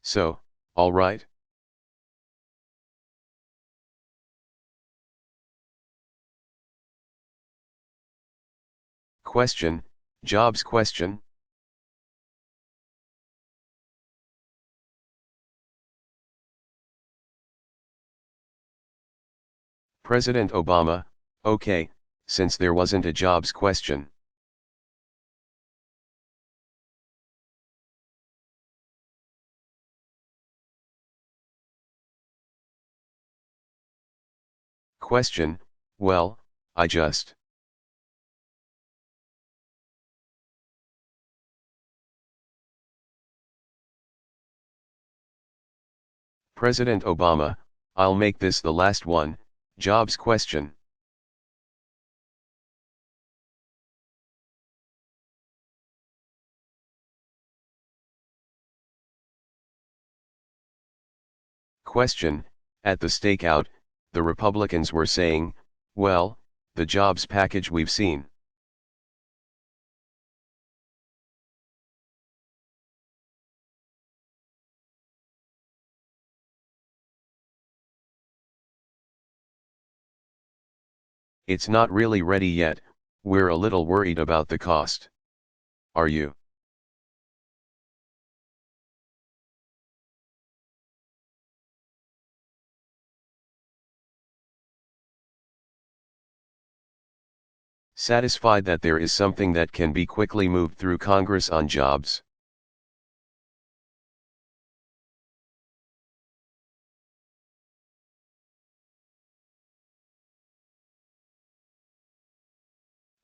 So, all right. Question, jobs question. President Obama, okay, since there wasn't a jobs question. Question, well, I just. President Obama, I'll make this the last one, jobs question. Question, at the stakeout, the Republicans were saying, well, the jobs package we've seen. It's not really ready yet, we're a little worried about the cost. Are you? Satisfied that there is something that can be quickly moved through Congress on jobs?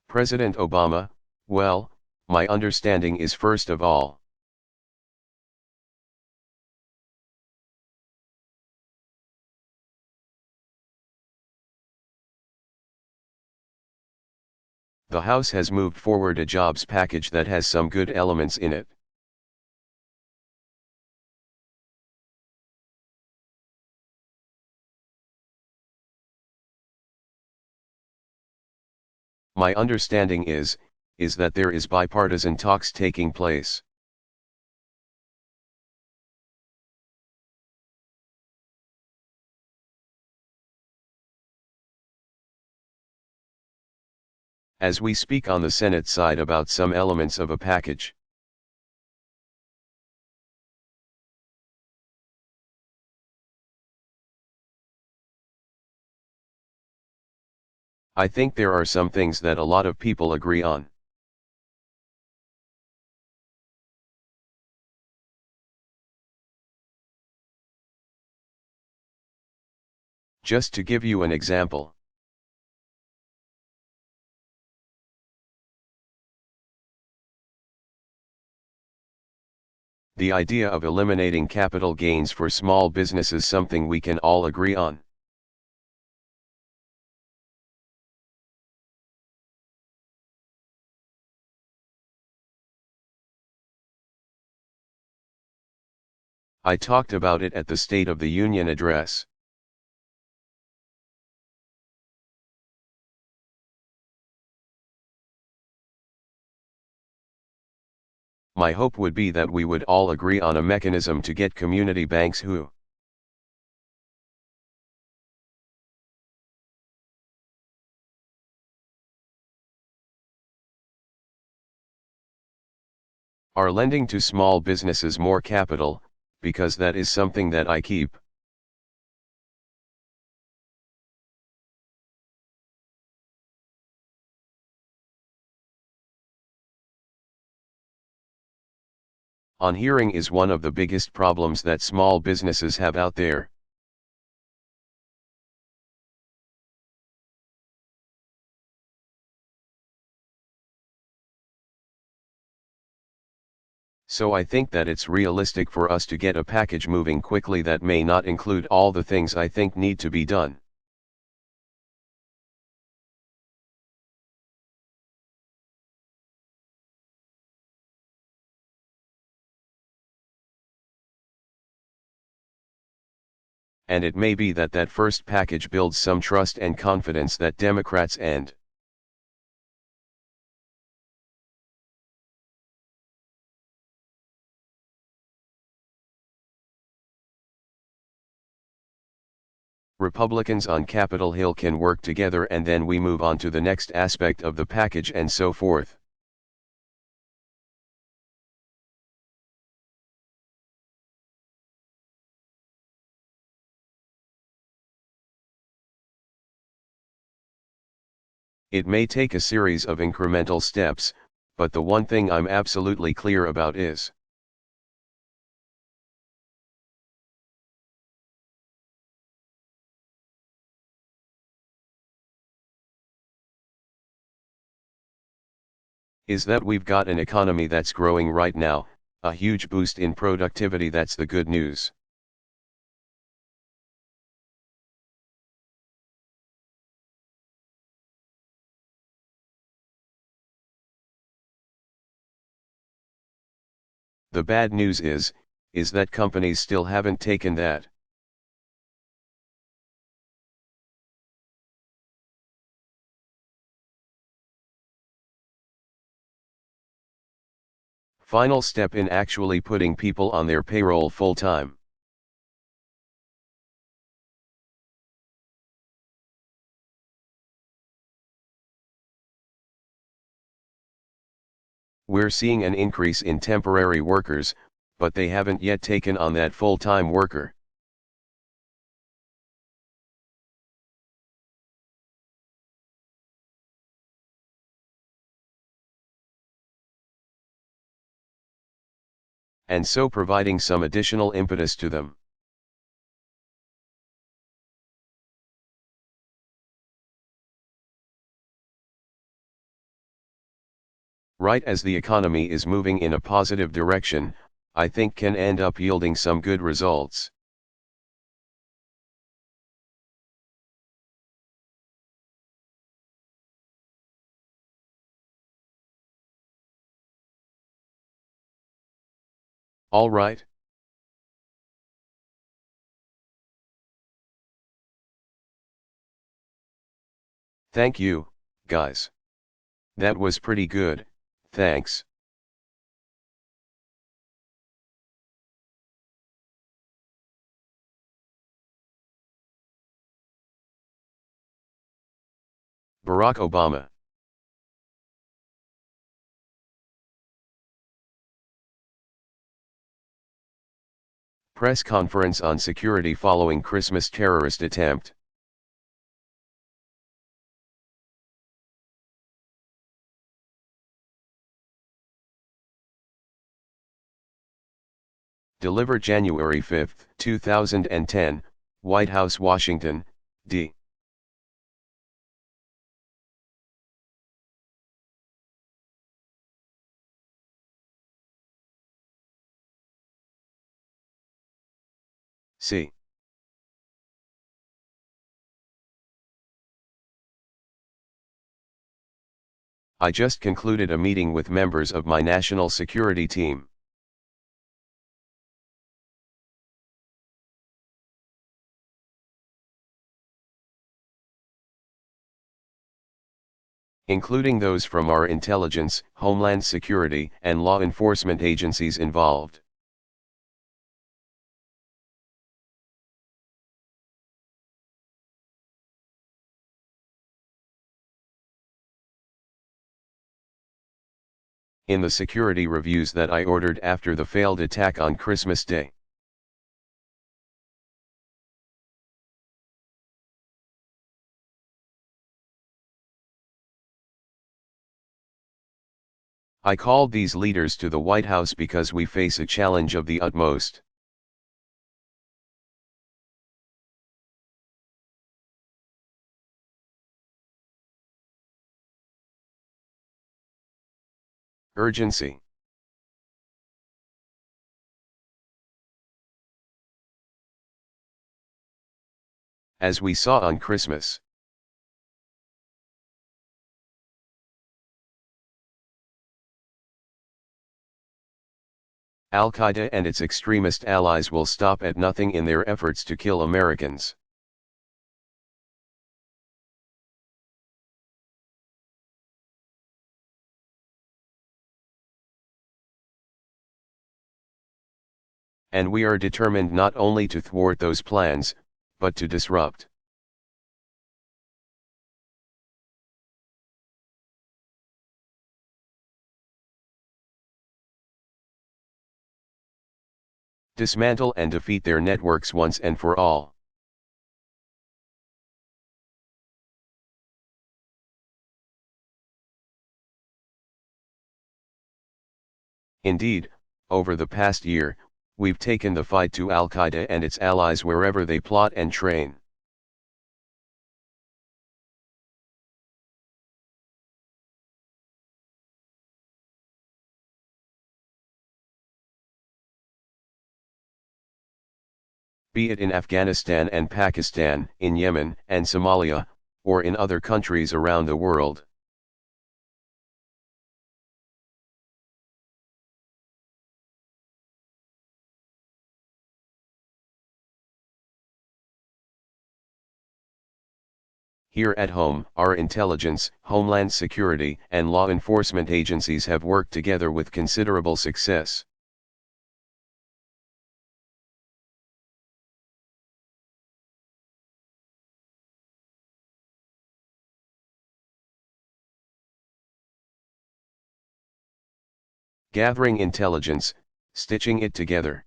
President Obama, well, my understanding is first of all, the House has moved forward a jobs package that has some good elements in it. My understanding is that there is bipartisan talks taking place. As we speak on the Senate side about some elements of a package. I think there are some things that a lot of people agree on. Just to give you an example. The idea of eliminating capital gains for small business is something we can all agree on. I talked about it at the State of the Union address. My hope would be that we would all agree on a mechanism to get community banks who are lending to small businesses more capital, because that is something that I keep. On hearing is one of the biggest problems that small businesses have out there. So I think that it's realistic for us to get a package moving quickly that may not include all the things I think need to be done. And it may be that that first package builds some trust and confidence that Democrats and Republicans on Capitol Hill can work together, and then we move on to the next aspect of the package and so forth. It may take a series of incremental steps, but the one thing I'm absolutely clear about is that we've got an economy that's growing right now, a huge boost in productivity. That's the good news. The bad news is that companies still haven't taken that final step in actually putting people on their payroll full time. We're seeing an increase in temporary workers, but they haven't yet taken on that full-time worker. And so providing some additional impetus to them. Right as the economy is moving in a positive direction, I think can end up yielding some good results. All right. Thank you, guys. That was pretty good, thanks. Barack Obama. Press conference on security following Christmas terrorist attempt. Delivered January 5, 2010, White House, Washington, D. C. I just concluded a meeting with members of my national security team. Including those from our intelligence, homeland security, and law enforcement agencies involved. In the security reviews that I ordered after the failed attack on Christmas Day. I called these leaders to the White House because we face a challenge of the utmost urgency. As we saw on Christmas. Al-Qaeda and its extremist allies will stop at nothing in their efforts to kill Americans. And we are determined not only to thwart those plans, but to disrupt. Dismantle and defeat their networks once and for all. Indeed, over the past year, we've taken the fight to Al-Qaeda and its allies wherever they plot and train. Be it in Afghanistan and Pakistan, in Yemen and Somalia, or in other countries around the world. Here at home, our intelligence, homeland security, and law enforcement agencies have worked together with considerable success. Gathering intelligence, stitching it together.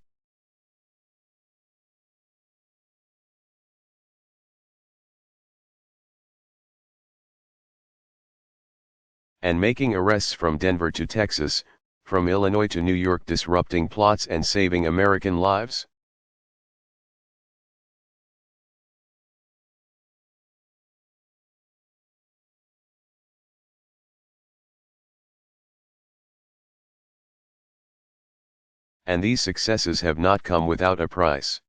And making arrests from Denver to Texas, from Illinois to New York, disrupting plots and saving American lives. And these successes have not come without a price.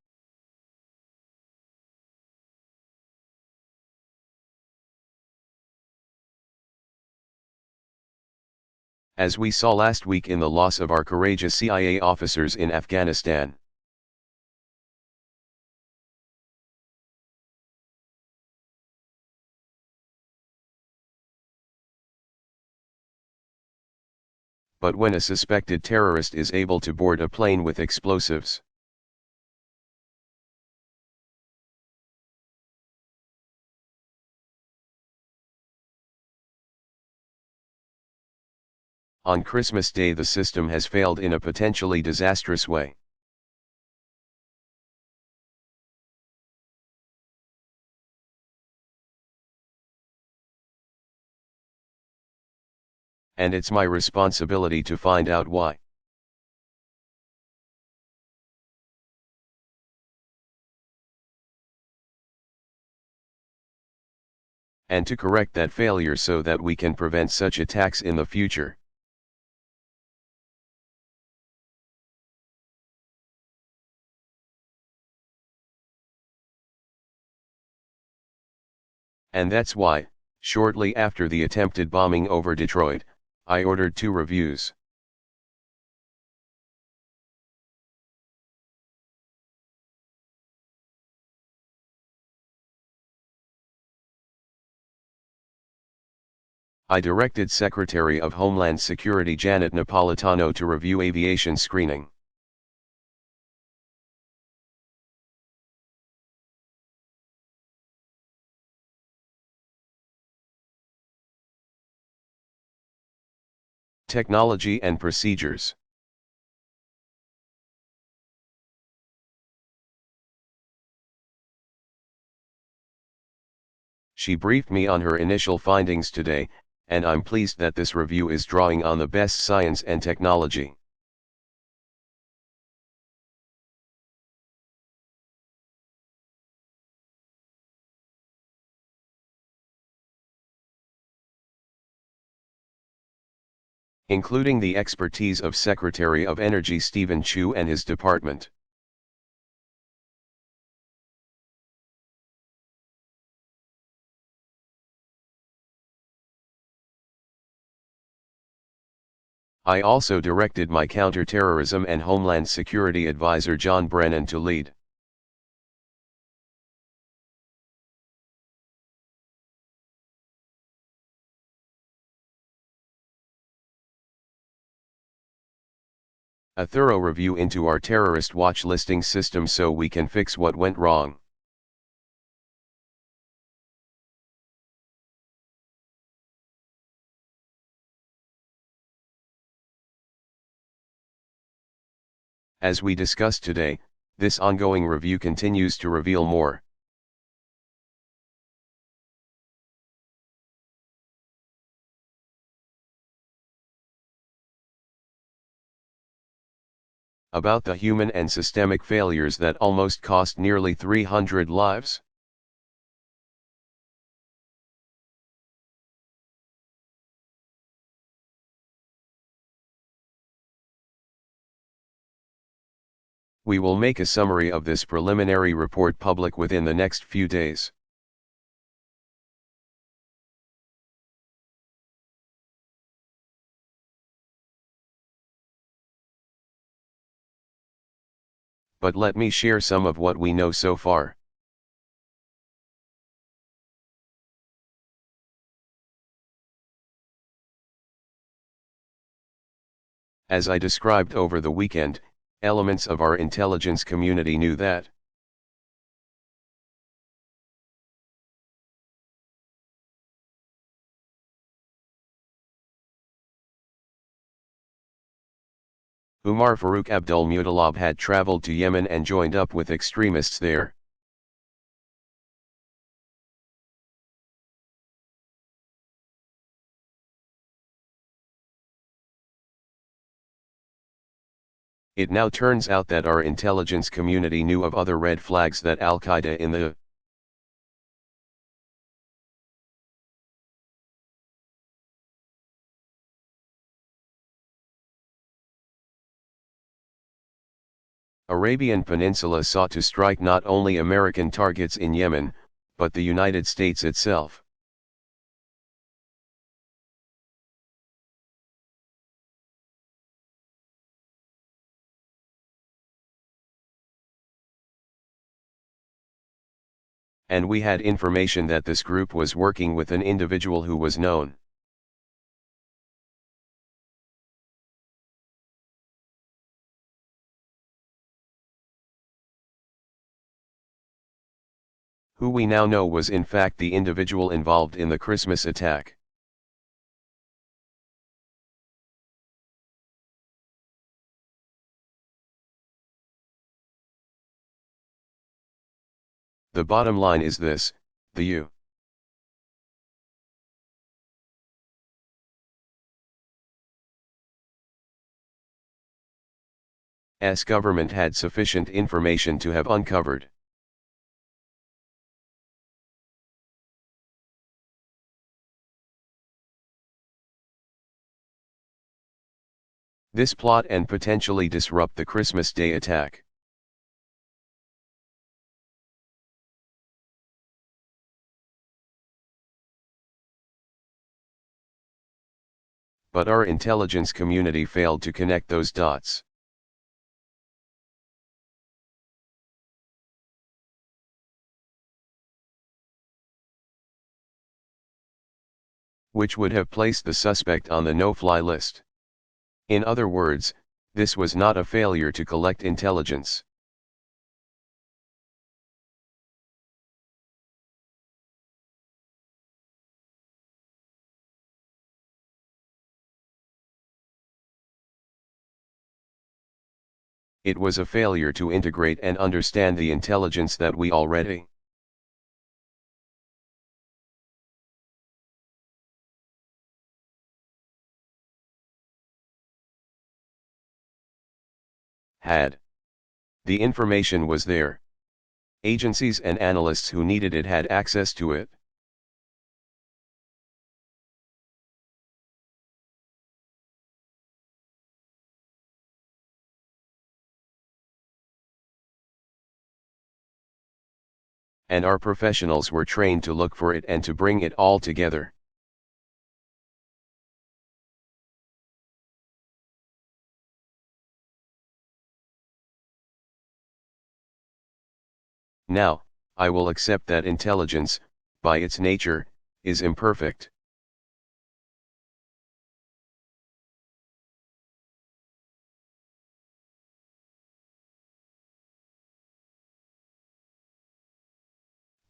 As we saw last week in the loss of our courageous CIA officers in Afghanistan. But when a suspected terrorist is able to board a plane with explosives, on Christmas Day the system has failed in a potentially disastrous way. And it's my responsibility to find out why. And to correct that failure so that we can prevent such attacks in the future. And that's why, shortly after the attempted bombing over Detroit, I ordered 2 reviews. I directed Secretary of Homeland Security Janet Napolitano to review aviation screening. Technology and procedures. She briefed me on her initial findings today, and I'm pleased that this review is drawing on the best science and technology. Including the expertise of Secretary of Energy Stephen Chu and his department. I also directed my counterterrorism and homeland security advisor John Brennan to lead. A thorough review into our terrorist watch listing system so we can fix what went wrong. As we discussed today, this ongoing review continues to reveal more about the human and systemic failures that almost cost nearly 300 lives. We will make a summary of this preliminary report public within the next few days. But let me share some of what we know so far. As I described over the weekend, elements of our intelligence community knew that Umar Farouk Abdul Muttalib had traveled to Yemen and joined up with extremists there. It now turns out that our intelligence community knew of other red flags that Al-Qaeda in the Arabian Peninsula sought to strike not only American targets in Yemen, but the United States itself. And we had information that this group was working with an individual who was known who we now know was in fact the individual involved in the Christmas attack. The bottom line is this: the U.S. government had sufficient information to have uncovered this plot and potentially disrupt the Christmas Day attack. But our intelligence community failed to connect those dots. Which would have placed the suspect on the no-fly list. In other words, this was not a failure to collect intelligence. It was a failure to integrate and understand the intelligence that we already had. The information was there. Agencies and analysts who needed it had access to it. And our professionals were trained to look for it and to bring it all together. Now, I will accept that intelligence, by its nature, is imperfect.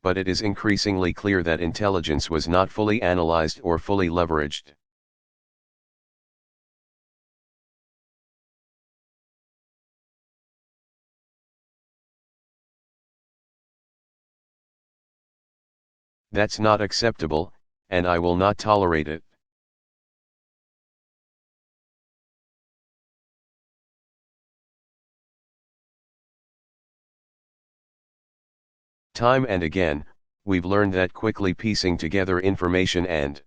But it is increasingly clear that intelligence was not fully analyzed or fully leveraged. That's not acceptable, and I will not tolerate it. Time and again, we've learned that quickly piecing together information and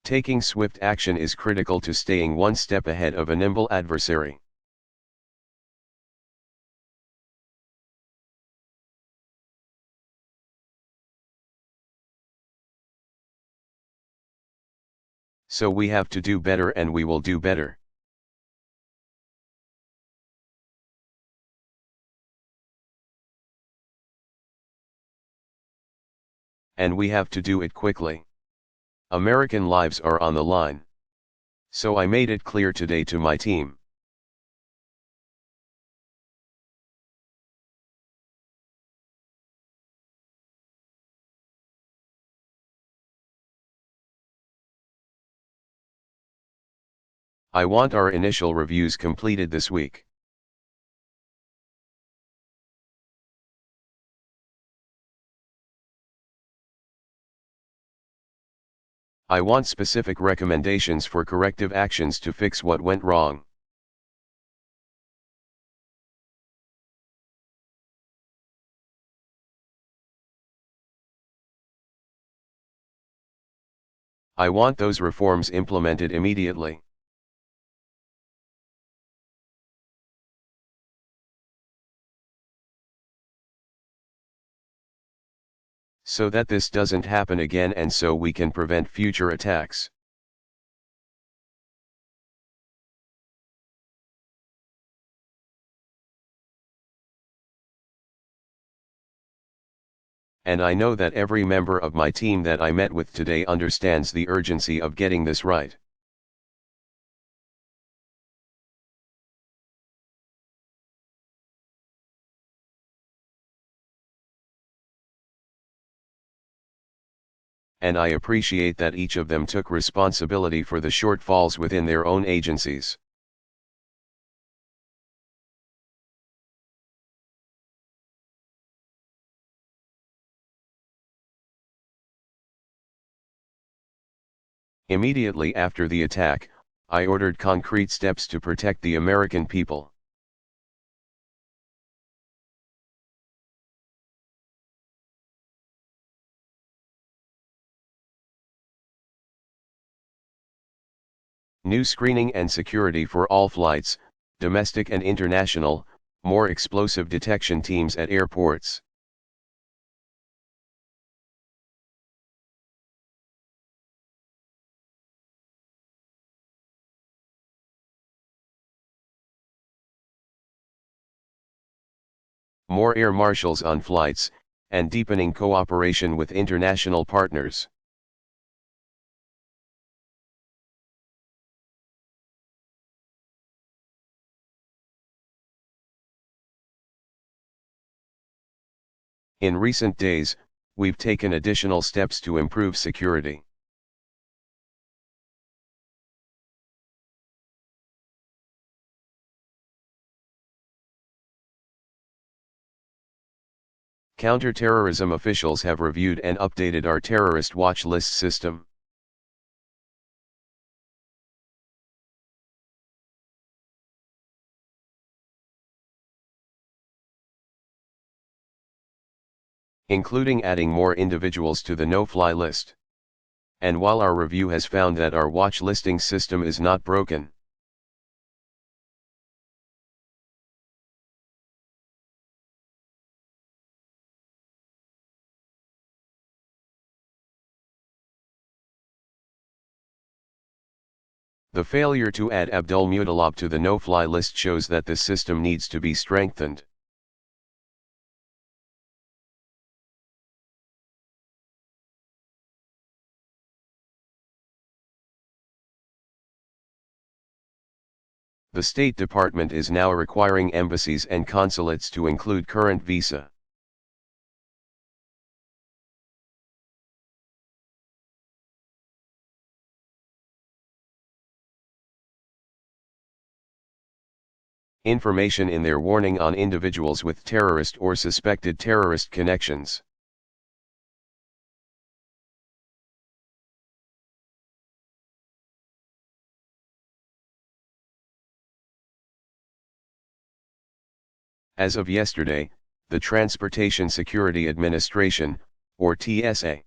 taking swift action is critical to staying one step ahead of a nimble adversary. So we have to do better, and we will do better. And we have to do it quickly. American lives are on the line. So I made it clear today to my team. I want our initial reviews completed this week. I want specific recommendations for corrective actions to fix what went wrong. I want those reforms implemented immediately. So that this doesn't happen again, and so we can prevent future attacks. And I know that every member of my team that I met with today understands the urgency of getting this right. And I appreciate that each of them took responsibility for the shortfalls within their own agencies. Immediately after the attack, I ordered concrete steps to protect the American people. New screening and security for all flights, domestic and international, more explosive detection teams at airports. More air marshals on flights, and deepening cooperation with international partners. In recent days, we've taken additional steps to improve security. Counterterrorism officials have reviewed and updated our terrorist watch list system. Including adding more individuals to the no-fly list. And while our review has found that our watch listing system is not broken, the failure to add Abdul Muttalib to the no-fly list shows that the system needs to be strengthened. The State Department is now requiring embassies and consulates to include current visa. information in their warning on individuals with terrorist or suspected terrorist connections. As of yesterday, the Transportation Security Administration, or TSA,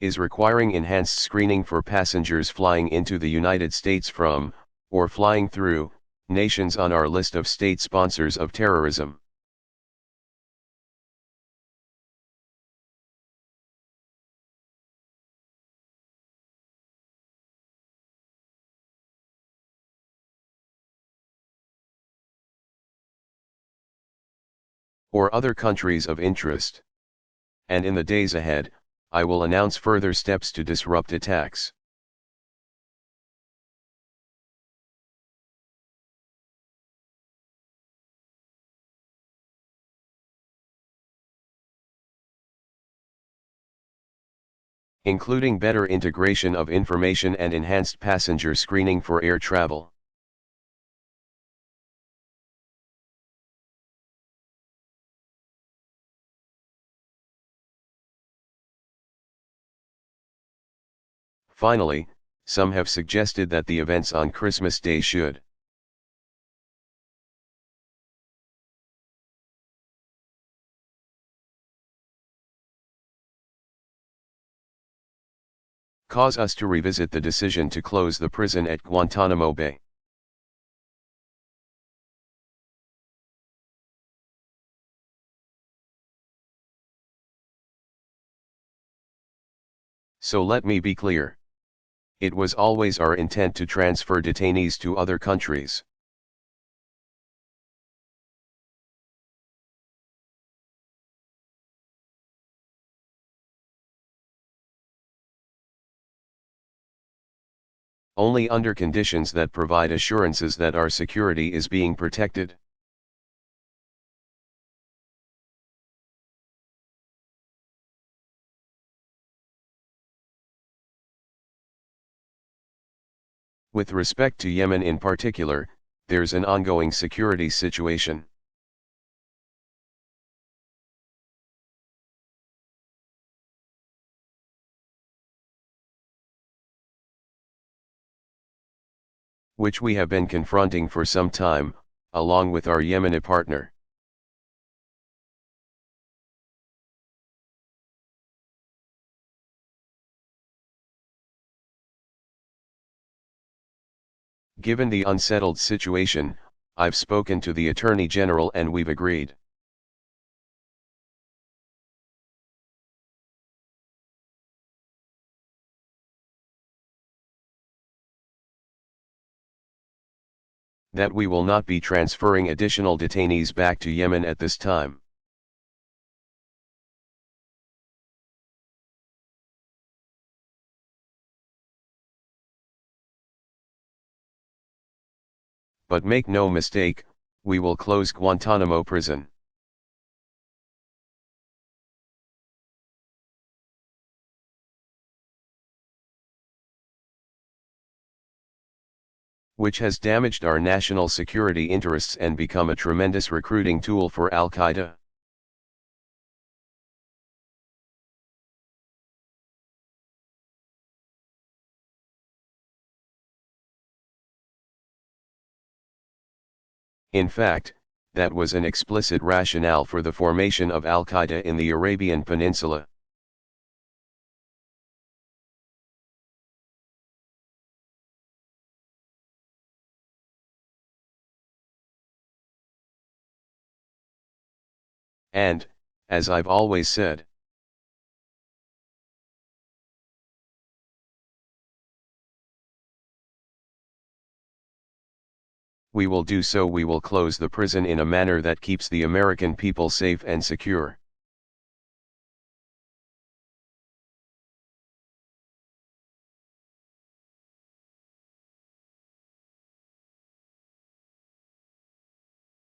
is requiring enhanced screening for passengers flying into the United States from, or flying through, nations on our list of state sponsors of terrorism. Or other countries of interest. And in the days ahead, I will announce further steps to disrupt attacks. Including better integration of information and enhanced passenger screening for air travel. Finally, some have suggested that the events on Christmas Day should cause us to revisit the decision to close the prison at Guantanamo Bay. So let me be clear. It was always our intent to transfer detainees to other countries. Only under conditions that provide assurances that our security is being protected. With respect to Yemen in particular, there's an ongoing security situation. Which we have been confronting for some time, along with our Yemeni partner. Given the unsettled situation, I've spoken to the Attorney General and we've agreed. That we will not be transferring additional detainees back to Yemen at this time. But make no mistake, we will close Guantanamo prison. Which has damaged our national security interests and become a tremendous recruiting tool for Al-Qaeda. In fact, that was an explicit rationale for the formation of Al-Qaeda in the Arabian Peninsula. And, as I've always said, we will do so. We will close the prison in a manner that keeps the American people safe and secure.